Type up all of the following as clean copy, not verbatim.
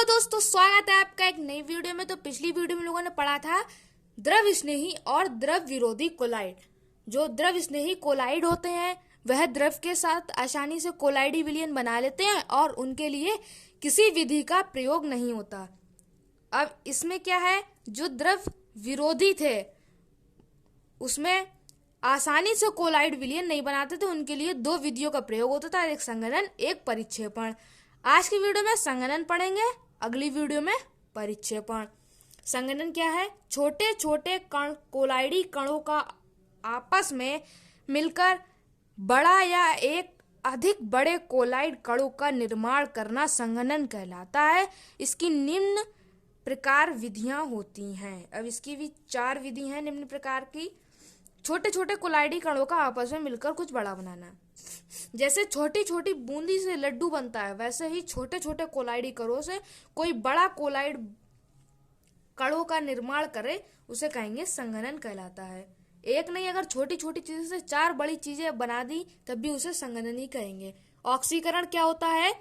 Hello दोस्तों, स्वागत है आपका एक नई वीडियो में। तो पिछली वीडियो में लोगों ने पढ़ा था द्रव स्नेही और द्रव विरोधी कोलाइड। जो द्रव स्नेही कोलाइड होते हैं वह द्रव के साथ आसानी से कोलाइडी विलयन बना लेते हैं और उनके लिए किसी विधि का प्रयोग नहीं होता। अब इसमें क्या है, जो द्रव विरोधी थे उसमें आसानी से कोलाइड विलयन नहीं बनाते थे, उनके लिए दो विधियों का प्रयोग होता था, एक संघनन एक परिक्षेपण। आज की वीडियो में संघनन पढ़ेंगे, अगली वीडियो में परिक्षेपण। संघनन क्या है? छोटे छोटे कण कोलाइडी कणों का आपस में मिलकर बड़ा या एक अधिक बड़े कोलाइड कणों का निर्माण करना संघनन कहलाता है। इसकी निम्न प्रकार विधियां होती हैं। अब इसकी भी 4 विधि हैं निम्न प्रकार की। छोटे छोटे कोलाइडी कणों का आपस में मिलकर कुछ बड़ा बनाना। जैसे छोटी छोटी बूंदी से लड्डू बनता है, वैसे ही छोटे छोटे कोलाइडी कणों से कोई बड़ा कोलाइड कणों का निर्माण करे, उसे कहेंगे संघनन कहलाता है। एक नहीं, अगर छोटी छोटी चीजों से 4 बड़ी चीजें बना दी तब भी उसे संघनन ही कहेंगे। ऑक्सीकरण क्या होता है?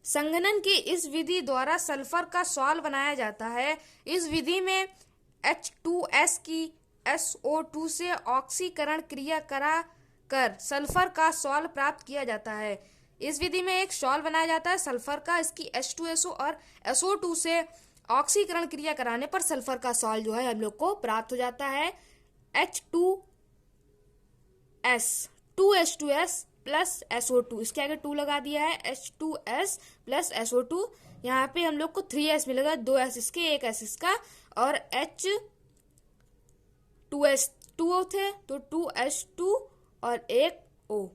संघनन की इस विधि द्वारा सल्फर का सॉल बनाया जाता है। इस विधि में H2S की SO2 से ऑक्सीकरण क्रिया करा कर सल्फर का सॉल प्राप्त किया जाता है। इस विधि में एक सॉल बनाया जाता है सल्फर का, इसकी H2SO और SO2 से ऑक्सीकरण क्रिया कराने पर सल्फर का सॉल जो है हम लोग को प्राप्त हो जाता है H2S, 2H2S प्लस SO2। इसके आगे 2 लगा दिया है, H2S प्लस SO2। यहाँ पे हम लोग को 3S मिलेगा, 2S इसके 1S इसका, और H2S 2O थे तो 2H2 और 1 O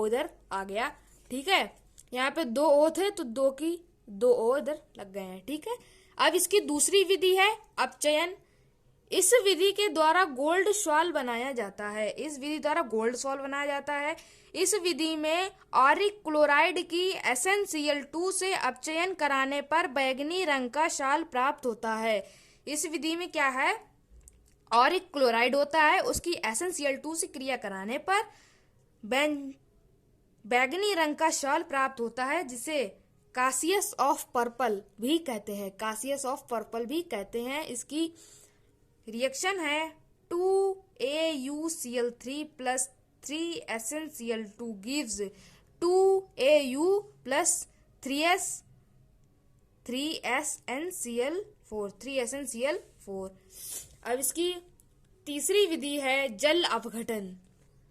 इधर आ गया। ठीक है, यहाँ पे 2 O थे तो 2 O इधर लग गए हैं। ठीक है, अब इसकी दूसरी विधि है अपचयन। इस विधि के द्वारा गोल्ड सॉल बनाया जाता है। इस विधि द्वारा गोल्ड सॉल बनाया जाता है। इस विधि में ऑरिक क्लोराइड की SnCl2 से अपचयन कराने पर बैंगनी रंग का सॉल प्राप्त होता है। इस विधि में क्या है, ऑरिक क्लोराइड होता है, उसकी SnCl2 से क्रिया कराने पर बैंगनी रंग का सॉल प्राप्त होता है, जिसे कासियस ऑफ पर्पल भी कहते हैं। कासियस ऑफ पर्पल भी कहते हैं। इसकी रिएक्शन है 2AuCl3 plus 3SnCl2 gives 2Au plus 3SnCl4। अब इसकी तीसरी विधि है जल अपघटन,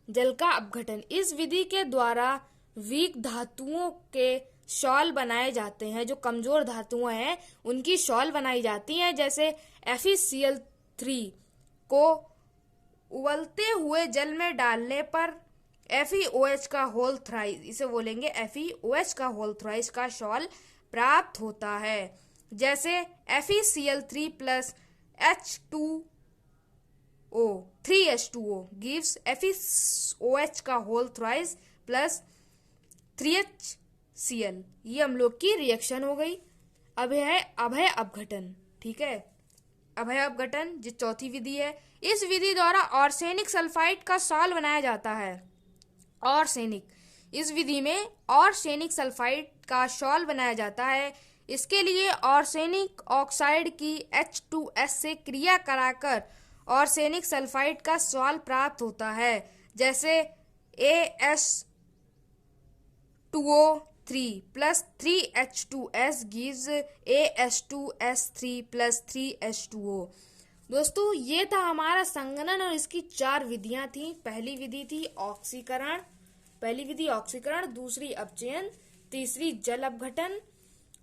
जल का अपघटन। इस विधि के द्वारा वीक धातुओं के सॉल बनाए जाते हैं। जो कमजोर धातुएं हैं उनकी सॉल बनाई जाती हैं। जैसे FeCl3 को उबलते हुए जल में डालने पर FeOH का होल थ्राइस, इसे बोलेंगे FeOH का होल थ्राइस का सॉल प्राप्त होता है। जैसे FeCl3 plus H2O 3H2O gives FeOH का होल थ्राइस प्लस 3HCl। ये हम लोग की रिएक्शन हो गई। अब है अभय अपघटन। ठीक है, अभय अपघटन जो चौथी विधि है। इस विधि द्वारा आर्सेनिक सल्फाइड का सॉल बनाया जाता है। आर्सेनिक, इस विधि में आर्सेनिक सल्फाइड का सॉल बनाया जाता है। इसके लिए आर्सेनिक ऑक्साइड की H2S से क्रिया कराकर आर्सेनिक सल्फाइड का सॉल प्राप्त होता है। जैसे AS2O3 plus 3H2S gives AS2S3 plus 3H2O। दोस्तों, ये था हमारा संघनन और इसकी 4 विधियां थी। पहली विधि थी ऑक्सीकरण, दूसरी अपचयन, तीसरी जल अपघटन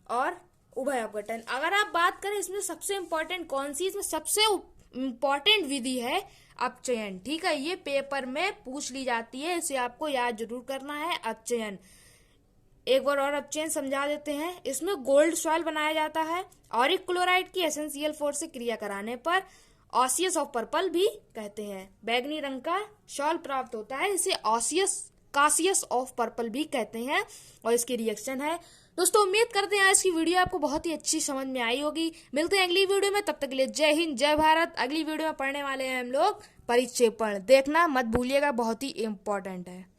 और उभय अपघटन। अगर आप बात करें इसमें सबसे इम्पोर्टेंट कौन सी, इसमें सबसे इम्पोर्टेंट विधि है अपचयन। ठीक है, ये पेपर में पूछ ली जाती है, इसे आपको याद जरूर करना है। अपचयन एक बार और अपचयन समझा देते हैं। इसमें गोल्ड सॉल बनाया जाता है। ऑरिक क्लोराइड की SnCl4 से क्रिया कराने पर ऑसियस ऑफ पर्पल भी कहते हैं। बैंगनी रंग का सॉल प्राप्त होता है, इसे कासियस ऑफ पर्पल भी कहते हैं और इसकी रिएक्शन है। दोस्तों, उम्मीद करते हैं आज की वीडियो आपको बहुत ही अच्छी समझ में आई होगी। मिलते हैं अगली वीडियो में, तब तक के लिए जय हिंद जय भारत। अगली वीडियो में पढ़ने वाले हैं हम लोग परिक्षेपण। देखना मत भूलिएगा, बहुत ही इम्पोर्टेंट है।